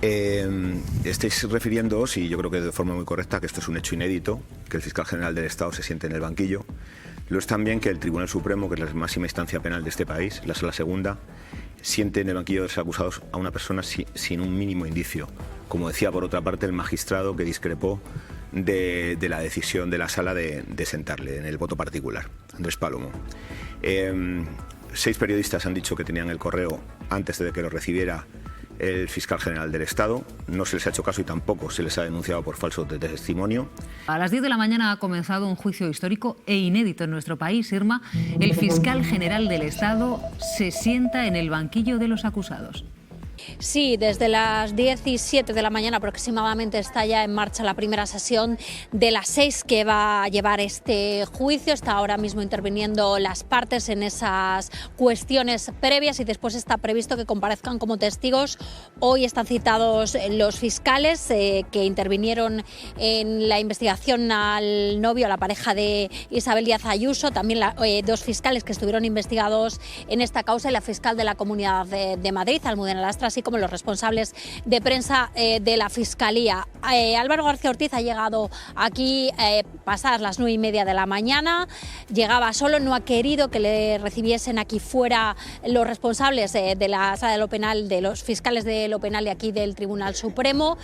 Estáis refiriéndoos, y yo creo que de forma muy correcta, que esto es un hecho inédito, que el fiscal general del Estado se siente en el banquillo. Lo es también que el Tribunal Supremo, que es la máxima instancia penal de este país, la Sala Segunda, siente en el banquillo de los acusados a una persona sin un mínimo indicio. Como decía, por otra parte, el magistrado que discrepó de la decisión de la Sala de sentarle en el voto particular, Andrés Palomo. 6 periodistas han dicho que tenían el correo antes de que lo recibiera el fiscal general del Estado. No se les ha hecho caso y tampoco se les ha denunciado por falso de testimonio. A las 10 de la mañana ha comenzado un juicio histórico e inédito en nuestro país, Irma. El fiscal general del Estado se sienta en el banquillo de los acusados. Sí, desde las 17 de la mañana aproximadamente está ya en marcha la primera sesión de las 6 que va a llevar este juicio. Está ahora mismo interviniendo las partes en esas cuestiones previas y después está previsto que comparezcan como testigos. Hoy están citados los fiscales que intervinieron en la investigación al novio, a la pareja de Isabel Díaz Ayuso, también 2 fiscales que estuvieron investigados en esta causa y la fiscal de la Comunidad de Madrid, Almudena Lastra, así como los responsables de prensa de la Fiscalía. Álvaro García Ortiz ha llegado aquí pasadas las 9:30 de la mañana, llegaba solo, no ha querido que le recibiesen aquí fuera los responsables de la Sala de lo Penal, de los fiscales de lo penal de aquí del Tribunal Supremo.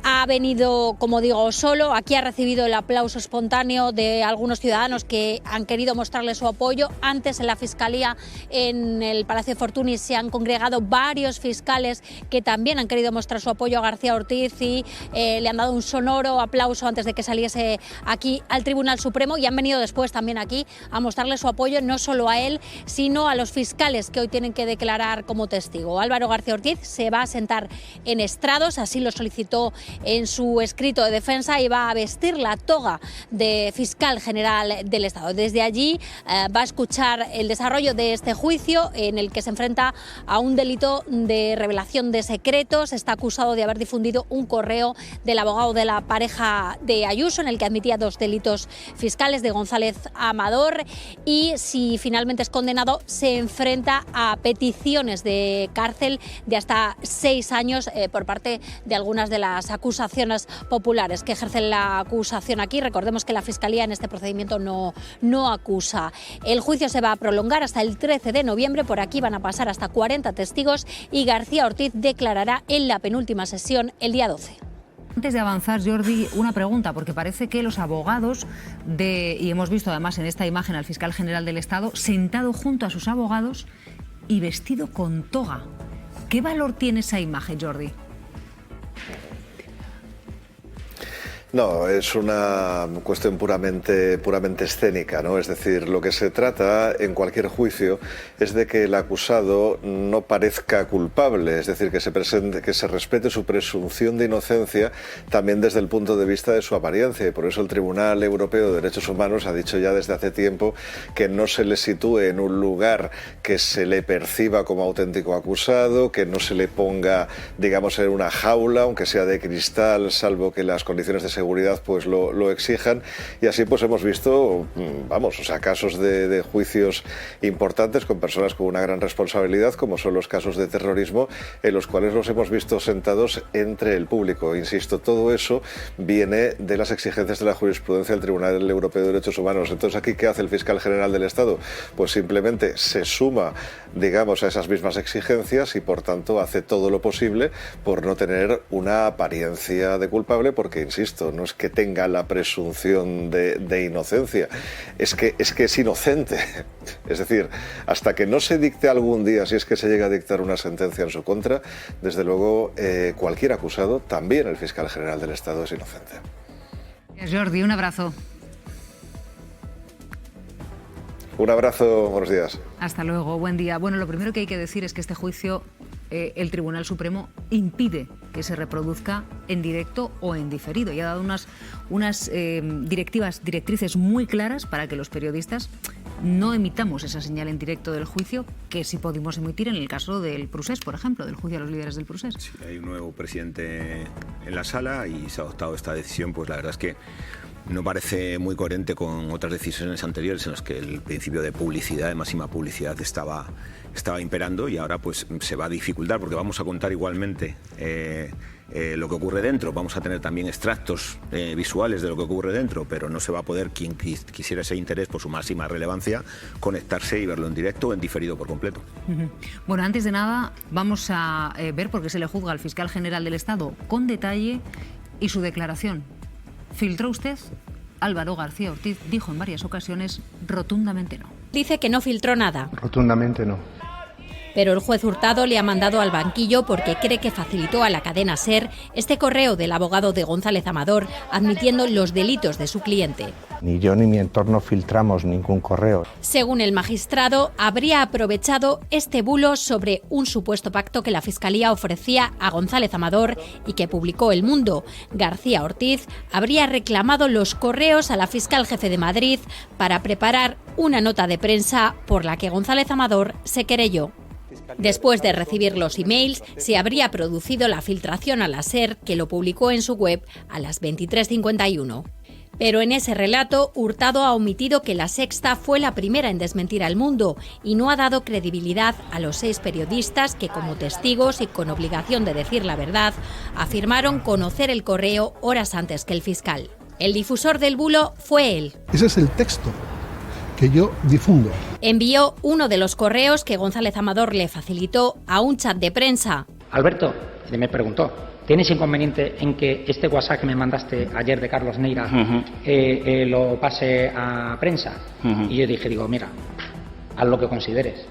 Ha venido, como digo, solo, aquí ha recibido el aplauso espontáneo de algunos ciudadanos que han querido mostrarle su apoyo. Antes en la Fiscalía, en el Palacio de Fortuny, se han congregado varios fiscales que también han querido mostrar su apoyo a García Ortiz y le han dado un sonoro aplauso antes de que saliese aquí al Tribunal Supremo, y han venido después también aquí a mostrarle su apoyo no solo a él, sino a los fiscales que hoy tienen que declarar como testigo. Álvaro García Ortiz se va a sentar en estrados, así lo solicitó en su escrito de defensa, y va a vestir la toga de fiscal general del Estado. Desde allí va a escuchar el desarrollo de este juicio en el que se enfrenta a un delito de revelación de secretos. Está acusado de haber difundido un correo del abogado de la pareja de Ayuso en el que admitía 2 delitos fiscales, de González Amador, y si finalmente es condenado se enfrenta a peticiones de cárcel de hasta 6 años por parte de algunas de las acusaciones populares que ejercen la acusación aquí. Recordemos que la Fiscalía en este procedimiento no acusa. El juicio se va a prolongar hasta el 13 de noviembre. Por aquí van a pasar hasta 40 testigos y García Ortiz declarará en la penúltima sesión el día 12. Antes de avanzar, Jordi, una pregunta, porque parece que los abogados y hemos visto además en esta imagen al fiscal general del Estado sentado junto a sus abogados y vestido con toga. ¿Qué valor tiene esa imagen, Jordi? No, es una cuestión puramente escénica, ¿no? Es decir, lo que se trata en cualquier juicio es de que el acusado no parezca culpable, es decir, que se respete su presunción de inocencia también desde el punto de vista de su apariencia, y por eso el Tribunal Europeo de Derechos Humanos ha dicho ya desde hace tiempo que no se le sitúe en un lugar que se le perciba como auténtico acusado, que no se le ponga, digamos, en una jaula, aunque sea de cristal, salvo que las condiciones de seguridad pues lo exijan, y así pues hemos visto, casos de juicios importantes con personas con una gran responsabilidad, como son los casos de terrorismo, en los cuales los hemos visto sentados entre el público. Insisto, todo eso viene de las exigencias de la jurisprudencia del Tribunal Europeo de Derechos Humanos. Entonces, ¿aquí qué hace el fiscal general del Estado? Pues simplemente se suma, digamos, a esas mismas exigencias y por tanto hace todo lo posible por no tener una apariencia de culpable, porque insisto, no es que tenga la presunción de inocencia, es que es inocente. Es decir, hasta que no se dicte algún día, si es que se llega a dictar una sentencia en su contra, desde luego cualquier acusado, también el fiscal general del Estado, es inocente. Jordi, un abrazo. Un abrazo, buenos días. Hasta luego, buen día. Bueno, lo primero que hay que decir es que este juicio el Tribunal Supremo impide que se reproduzca en directo o en diferido, y ha dado unas directrices muy claras para que los periodistas no emitamos esa señal en directo del juicio que sí pudimos emitir en el caso del Procés, por ejemplo, del juicio a los líderes del Procés. Sí, hay un nuevo presidente en la sala y se ha adoptado esta decisión, pues la verdad es que No parece muy coherente con otras decisiones anteriores en las que el principio de publicidad, de máxima publicidad, estaba imperando, y ahora pues se va a dificultar porque vamos a contar igualmente lo que ocurre dentro. Vamos a tener también extractos visuales de lo que ocurre dentro, pero no se va a poder, quien quisiera ese interés por su máxima relevancia, conectarse y verlo en directo o en diferido por completo. Bueno, antes de nada vamos a ver por qué se le juzga al fiscal general del Estado con detalle y su declaración. ¿Filtró usted? Álvaro García Ortiz dijo en varias ocasiones rotundamente no. Dice que no filtró nada. Rotundamente no. Pero el juez Hurtado le ha mandado al banquillo porque cree que facilitó a la cadena SER este correo del abogado de González Amador admitiendo los delitos de su cliente. Ni yo ni mi entorno filtramos ningún correo. Según el magistrado, habría aprovechado este bulo sobre un supuesto pacto que la Fiscalía ofrecía a González Amador y que publicó El Mundo. García Ortiz habría reclamado los correos a la fiscal jefe de Madrid para preparar una nota de prensa por la que González Amador se querelló. Después de recibir los emails, se habría producido la filtración a la SER, que lo publicó en su web a las 23:51. Pero en ese relato, Hurtado ha omitido que La Sexta fue la primera en desmentir al Mundo y no ha dado credibilidad a los 6 periodistas que, como testigos y con obligación de decir la verdad, afirmaron conocer el correo horas antes que el fiscal. El difusor del bulo fue él. Ese es el texto que yo difundo. Envió uno de los correos que González Amador le facilitó a un chat de prensa. Alberto me preguntó, ¿tienes inconveniente en que este WhatsApp que me mandaste ayer de Carlos Neira lo pase a prensa? Y yo dije, mira, haz lo que consideres.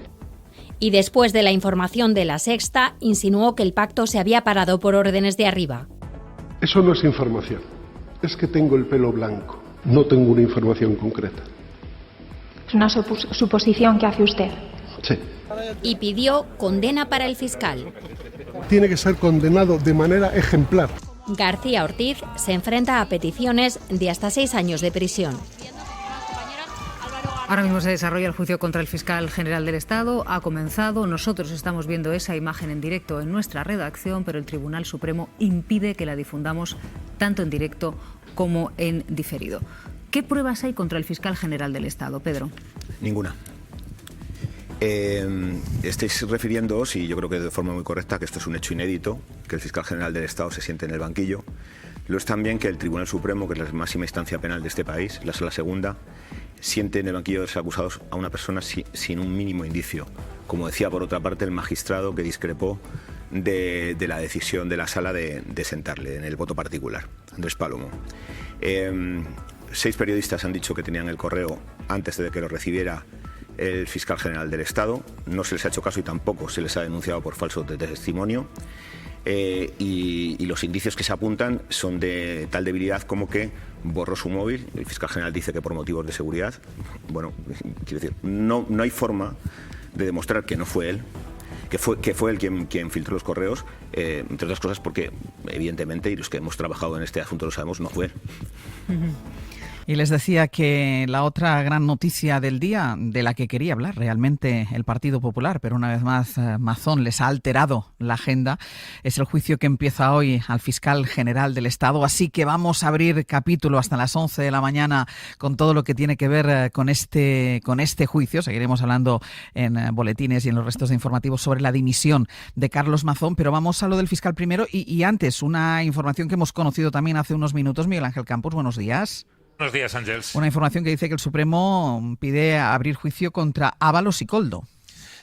Y después de la información de La Sexta, insinuó que el pacto se había parado por órdenes de arriba. Eso no es información, es que tengo el pelo blanco, no tengo una información concreta. Es una suposición que hace usted. Sí. Y pidió condena para el fiscal. Tiene que ser condenado de manera ejemplar. García Ortiz se enfrenta a peticiones de hasta 6 años de prisión. Ahora mismo se desarrolla el juicio contra el fiscal general del Estado. Ha comenzado. Nosotros estamos viendo esa imagen en directo en nuestra redacción, pero el Tribunal Supremo impide que la difundamos tanto en directo como en diferido. ¿Qué pruebas hay contra el fiscal general del Estado, Pedro? Ninguna. Estáis refiriéndoos, y yo creo que de forma muy correcta, que esto es un hecho inédito, que el fiscal general del Estado se siente en el banquillo. Lo es también que el Tribunal Supremo, que es la máxima instancia penal de este país, la Sala Segunda, siente en el banquillo de los acusados a una persona sin un mínimo indicio. Como decía, por otra parte, el magistrado que discrepó de la decisión de la Sala de sentarle en el voto particular, Andrés Palomo. 6 periodistas han dicho que tenían el correo antes de que lo recibiera el fiscal general del Estado. No se les ha hecho caso y tampoco se les ha denunciado por falso de testimonio. Y los indicios que se apuntan son de tal debilidad como que borró su móvil. El fiscal general dice que por motivos de seguridad. Bueno, quiero decir, no hay forma de demostrar que no fue él, que fue él quien filtró los correos, entre otras cosas porque, evidentemente, y los que hemos trabajado en este asunto lo sabemos, no fue él. Y les decía que la otra gran noticia del día, de la que quería hablar realmente el Partido Popular, pero una vez más Mazón les ha alterado la agenda, es el juicio que empieza hoy al fiscal general del Estado. Así que vamos a abrir capítulo hasta las 11 de la mañana con todo lo que tiene que ver con este juicio. Seguiremos hablando en boletines y en los restos de informativos sobre la dimisión de Carlos Mazón, pero vamos a lo del fiscal primero y antes una información que hemos conocido también hace unos minutos. Miguel Ángel Campos, buenos días. Buenos días, Ángels. Una información que dice que el Supremo pide abrir juicio contra Ábalos y Koldo.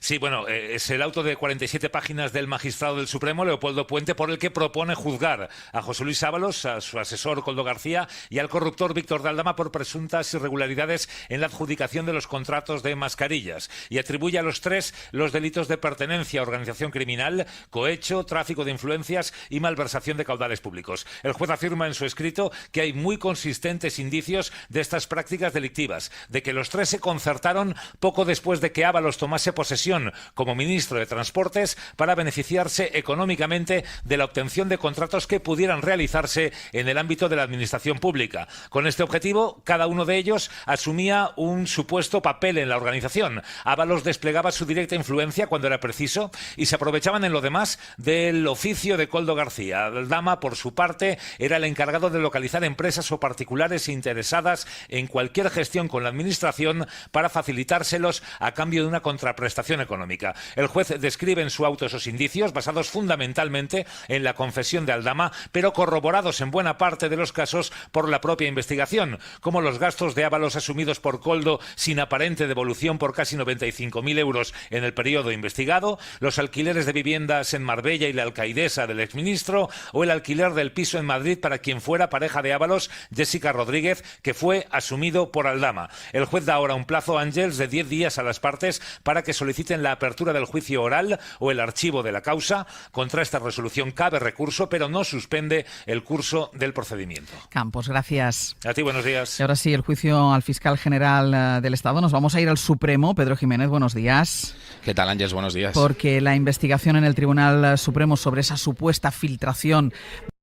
Sí, bueno, es el auto de 47 páginas del magistrado del Supremo, Leopoldo Puente, por el que propone juzgar a José Luis Ábalos, a su asesor Koldo García y al corruptor Víctor de Aldama por presuntas irregularidades en la adjudicación de los contratos de mascarillas y atribuye a los 3 los delitos de pertenencia a organización criminal, cohecho, tráfico de influencias y malversación de caudales públicos. El juez afirma en su escrito que hay muy consistentes indicios de estas prácticas delictivas, de que los 3 se concertaron poco después de que Ábalos tomase posesión posición como ministro de Transportes para beneficiarse económicamente de la obtención de contratos que pudieran realizarse en el ámbito de la administración pública. Con este objetivo, cada uno de ellos asumía un supuesto papel en la organización. Ábalos desplegaba su directa influencia cuando era preciso y se aprovechaban en lo demás del oficio de Koldo García. Aldama, por su parte, era el encargado de localizar empresas o particulares interesadas en cualquier gestión con la administración para facilitárselos a cambio de una contraprestación económica. El juez describe en su auto esos indicios, basados fundamentalmente en la confesión de Aldama, pero corroborados en buena parte de los casos por la propia investigación, como los gastos de Ábalos asumidos por Koldo sin aparente devolución por casi 95.000 euros en el periodo investigado, los alquileres de viviendas en Marbella y la Alcaidesa del exministro, o el alquiler del piso en Madrid para quien fuera pareja de Ábalos, Jessica Rodríguez, que fue asumido por Aldama. El juez da ahora un plazo, Ángels, de 10 días a las partes para que soliciten la apertura del juicio oral o el archivo de la causa. Contra esta resolución cabe recurso, pero no suspende el curso del procedimiento. Campos, gracias. A ti, buenos días. Y ahora sí, el juicio al fiscal general del Estado. Nos vamos a ir al Supremo. Pedro Jiménez, buenos días. ¿Qué tal, Ángels? Buenos días. Porque la investigación en el Tribunal Supremo sobre esa supuesta filtración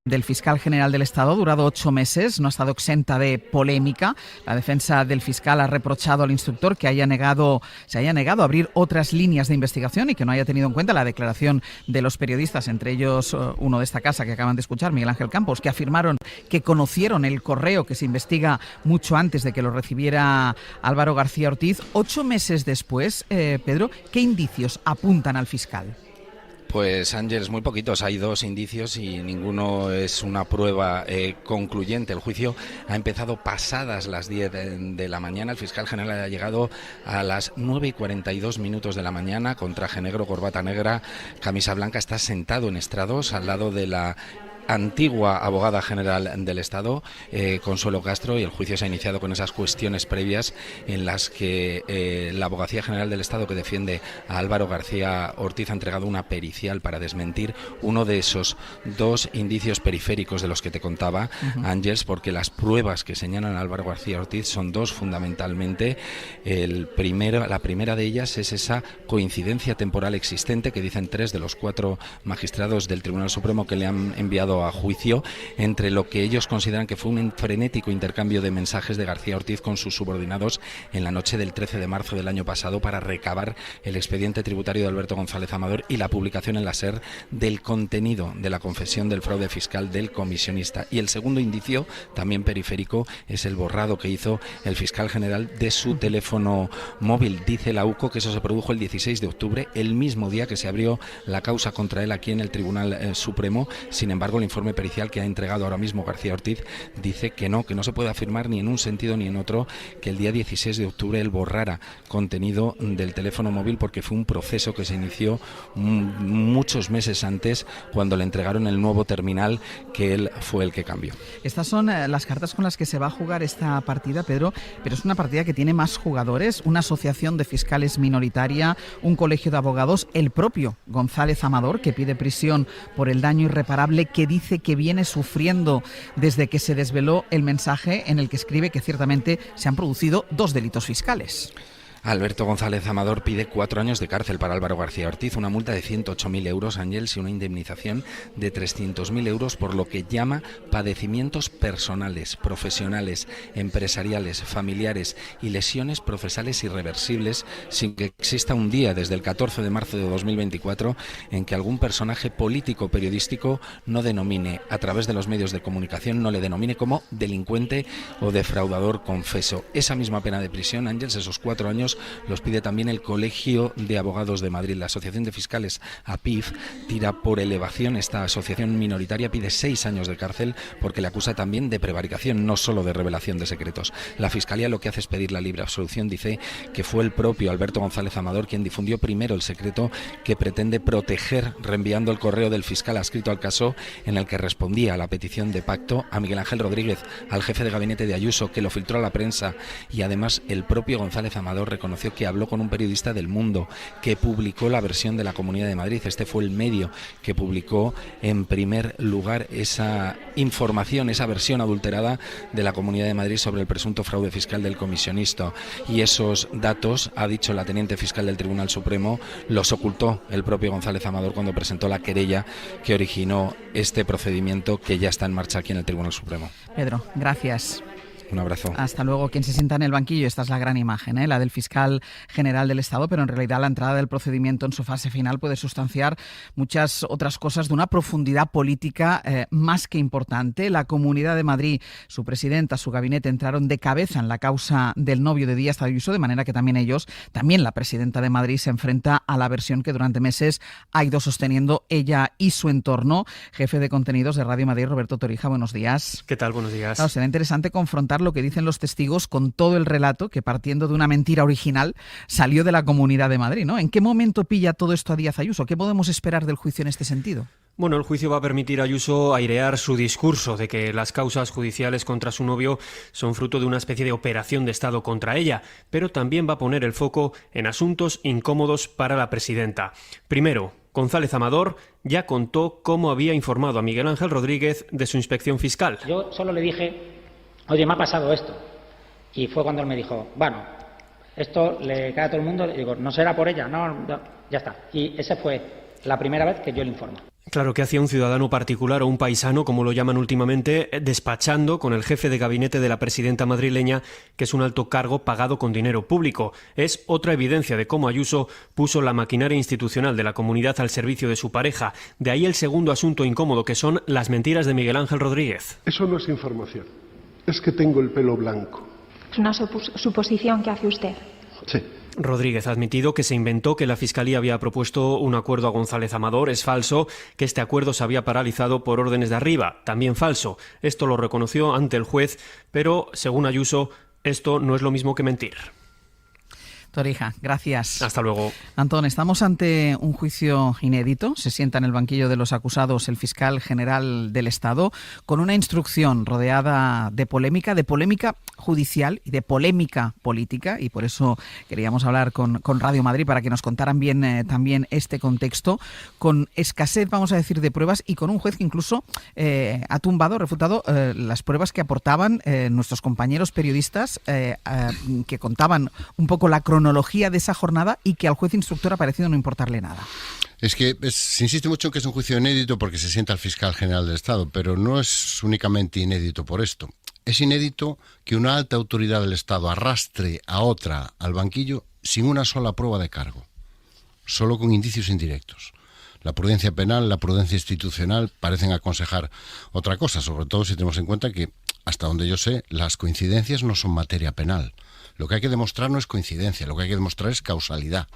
del fiscal general del Estado ha durado 8 meses, no ha estado exenta de polémica. La defensa del fiscal ha reprochado al instructor que se haya negado a abrir otras líneas de investigación y que no haya tenido en cuenta la declaración de los periodistas, entre ellos uno de esta casa que acaban de escuchar, Miguel Ángel Campos, que afirmaron que conocieron el correo que se investiga mucho antes de que lo recibiera Álvaro García Ortiz. 8 meses después, Pedro, ¿qué indicios apuntan al fiscal? Pues, Ángels, muy poquitos. Hay 2 indicios y ninguno es una prueba concluyente. El juicio ha empezado pasadas las 10 de la mañana. El fiscal general ha llegado a las 9:42 de la mañana con traje negro, corbata negra, camisa blanca. Está sentado en estrados al lado de la antigua abogada general del Estado, Consuelo Castro, y el juicio se ha iniciado con esas cuestiones previas en las que la Abogacía General del Estado, que defiende a Álvaro García Ortiz, ha entregado una pericial para desmentir uno de esos 2 indicios periféricos de los que te contaba, Ángels, porque las pruebas que señalan a Álvaro García Ortiz son 2 fundamentalmente. La primera de ellas es esa coincidencia temporal existente que dicen 3 de los 4 magistrados del Tribunal Supremo que le han enviado a juicio, entre lo que ellos consideran que fue un frenético intercambio de mensajes de García Ortiz con sus subordinados en la noche del 13 de marzo del año pasado para recabar el expediente tributario de Alberto González Amador y la publicación en la SER del contenido de la confesión del fraude fiscal del comisionista. Y el segundo indicio, también periférico, es el borrado que hizo el fiscal general de su teléfono móvil. Dice la UCO que eso se produjo el 16 de octubre, el mismo día que se abrió la causa contra él aquí en el Tribunal Supremo. Sin embargo, el informe pericial que ha entregado ahora mismo García Ortiz dice que no se puede afirmar ni en un sentido ni en otro que el día 16 de octubre él borrara contenido del teléfono móvil, porque fue un proceso que se inició muchos meses antes, cuando le entregaron el nuevo terminal que él fue el que cambió. Estas son las cartas con las que se va a jugar esta partida, Pedro, pero es una partida que tiene más jugadores, una asociación de fiscales minoritaria, un colegio de abogados, el propio González Amador, que pide prisión por el daño irreparable que dice que viene sufriendo desde que se desveló el mensaje en el que escribe que ciertamente se han producido 2 delitos fiscales. Alberto González Amador pide 4 años de cárcel para Álvaro García Ortiz, una multa de 108.000 euros, Ángels, y una indemnización de 300.000 euros por lo que llama padecimientos personales, profesionales, empresariales, familiares y lesiones procesales irreversibles, sin que exista un día desde el 14 de marzo de 2024 en que algún personaje político o periodístico no denomine, a través de los medios de comunicación, no le denomine como delincuente o defraudador confeso. Esa misma pena de prisión, Ángels, esos 4 años, los pide también el Colegio de Abogados de Madrid. La Asociación de Fiscales, APIF, tira por elevación. Esta asociación minoritaria pide 6 años de cárcel porque le acusa también de prevaricación, no solo de revelación de secretos. La Fiscalía lo que hace es pedir la libre absolución. Dice que fue el propio Alberto González Amador quien difundió primero el secreto que pretende proteger, reenviando el correo del fiscal adscrito al caso en el que respondía a la petición de pacto a Miguel Ángel Rodríguez, al jefe de gabinete de Ayuso, que lo filtró a la prensa, y además el propio González Amador reconoció que habló con un periodista del Mundo, que publicó la versión de la Comunidad de Madrid. Este fue el medio que publicó en primer lugar esa información, esa versión adulterada de la Comunidad de Madrid sobre el presunto fraude fiscal del comisionista. Y esos datos, ha dicho la teniente fiscal del Tribunal Supremo, los ocultó el propio González Amador cuando presentó la querella que originó este procedimiento que ya está en marcha aquí en el Tribunal Supremo. Pedro, gracias. Un abrazo. Hasta luego. Quien se sienta en el banquillo, esta es la gran imagen, la del fiscal general del Estado, pero en realidad la entrada del procedimiento en su fase final puede sustanciar muchas otras cosas de una profundidad política más que importante. La Comunidad de Madrid, su presidenta, su gabinete entraron de cabeza en la causa del novio de Díaz Ayuso, de manera que también la presidenta de Madrid se enfrenta a la versión que durante meses ha ido sosteniendo ella y su entorno. Jefe de contenidos de Radio Madrid, Roberto Torija, buenos días. ¿Qué tal? Buenos días. Claro, será interesante confrontar lo que dicen los testigos con todo el relato que, partiendo de una mentira original, salió de la Comunidad de Madrid, ¿no? ¿En qué momento pilla todo esto a Díaz Ayuso? ¿Qué podemos esperar del juicio en este sentido? Bueno, el juicio va a permitir a Ayuso airear su discurso de que las causas judiciales contra su novio son fruto de una especie de operación de Estado contra ella, pero también va a poner el foco en asuntos incómodos para la presidenta. Primero, González Amador ya contó cómo había informado a Miguel Ángel Rodríguez de su inspección fiscal. Yo solo le dije: oye, me ha pasado esto. Y fue cuando él me dijo: bueno, esto le cae a todo el mundo. Y digo: no será por ella, no, ya está. Y esa fue la primera vez que yo le informo. Claro, que hacía un ciudadano particular o un paisano, como lo llaman últimamente, despachando con el jefe de gabinete de la presidenta madrileña, que es un alto cargo pagado con dinero público. Es otra evidencia de cómo Ayuso puso la maquinaria institucional de la comunidad al servicio de su pareja. De ahí el segundo asunto incómodo, que son las mentiras de Miguel Ángel Rodríguez. Eso no es información. Es que tengo el pelo blanco. Es una suposición que hace usted. Sí. Rodríguez ha admitido que se inventó que la Fiscalía había propuesto un acuerdo a González Amador. Es falso, que este acuerdo se había paralizado por órdenes de arriba. También falso. Esto lo reconoció ante el juez, pero, según Ayuso, esto no es lo mismo que mentir. Torija, gracias. Hasta luego. Antón, estamos ante un juicio inédito. Se sienta en el banquillo de los acusados el fiscal general del Estado, con una instrucción rodeada de polémica judicial y de polémica política, y por eso queríamos hablar con Radio Madrid para que nos contaran bien también este contexto, con escasez, vamos a decir, de pruebas, y con un juez que incluso ha refutado las pruebas que aportaban nuestros compañeros periodistas que contaban un poco la cronología de esa jornada y que al juez instructor ha parecido no importarle nada. Es que se insiste mucho en que es un juicio inédito porque se sienta el fiscal general del Estado, pero no es únicamente inédito por esto. Es inédito que una alta autoridad del Estado arrastre a otra al banquillo sin una sola prueba de cargo, solo con indicios indirectos. La prudencia penal, la prudencia institucional parecen aconsejar otra cosa, sobre todo si tenemos en cuenta que, hasta donde yo sé, las coincidencias no son materia penal. Lo que hay que demostrar no es coincidencia, lo que hay que demostrar es causalidad.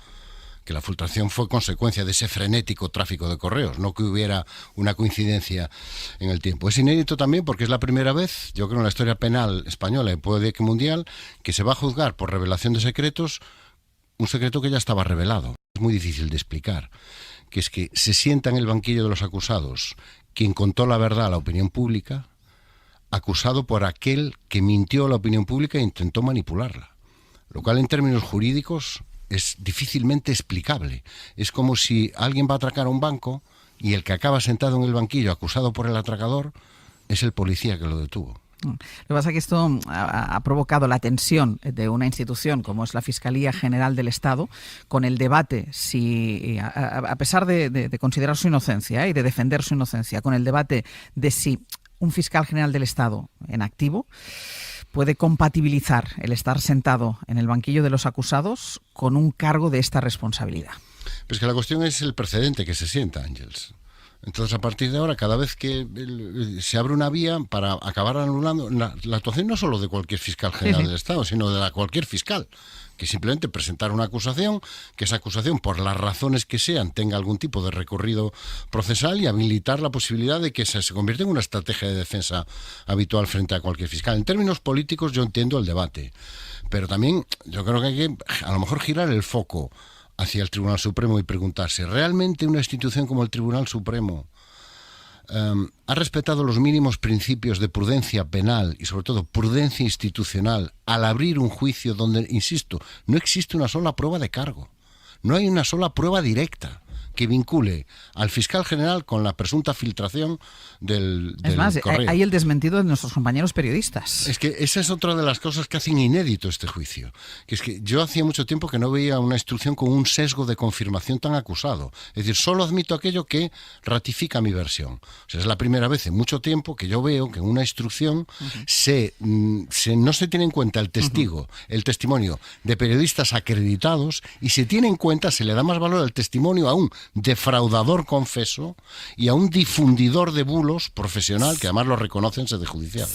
Que la filtración fue consecuencia de ese frenético tráfico de correos, no que hubiera una coincidencia en el tiempo. Es inédito también porque es la primera vez, yo creo, en la historia penal española y puede que mundial, que se va a juzgar por revelación de secretos, un secreto que ya estaba revelado. Es muy difícil de explicar, que es que se sienta en el banquillo de los acusados quien contó la verdad a la opinión pública, acusado por aquel que mintió a la opinión pública e intentó manipularla. Lo cual, en términos jurídicos, es difícilmente explicable. Es como si alguien va a atracar a un banco y el que acaba sentado en el banquillo acusado por el atracador es el policía que lo detuvo. Lo que pasa es que esto ha provocado la tensión de una institución como es la Fiscalía General del Estado, con el debate, si a pesar de considerar su inocencia y de defender su inocencia, con el debate de si un fiscal general del Estado en activo puede compatibilizar el estar sentado en el banquillo de los acusados con un cargo de esta responsabilidad. Pues que la cuestión es el precedente que se sienta, Ángels. Entonces, a partir de ahora, cada vez que se abre una vía para acabar anulando la actuación no solo de cualquier fiscal general del Estado, sino de cualquier fiscal, que simplemente presentar una acusación, que esa acusación, por las razones que sean, tenga algún tipo de recorrido procesal y habilitar la posibilidad de que se convierta en una estrategia de defensa habitual frente a cualquier fiscal. En términos políticos yo entiendo el debate, pero también yo creo que hay que a lo mejor girar el foco hacia el Tribunal Supremo y preguntarse, ¿realmente una institución como el Tribunal Supremo ha respetado los mínimos principios de prudencia penal y sobre todo prudencia institucional al abrir un juicio donde, insisto, no existe una sola prueba de cargo, no hay una sola prueba directa que vincule al fiscal general con la presunta filtración del Es más, correo. hay el desmentido de nuestros compañeros periodistas. Es que esa es otra de las cosas que hacen inédito este juicio. Que es que yo hacía mucho tiempo que no veía una instrucción con un sesgo de confirmación tan acusado. Es decir, solo admito aquello que ratifica mi versión. O sea, es la primera vez en mucho tiempo que yo veo que en una instrucción no se tiene en cuenta el testigo, el testimonio de periodistas acreditados, y se tiene en cuenta, se le da más valor al testimonio a un defraudador confeso y a un difundidor de bulos profesional, que además lo reconoce en sede judicial.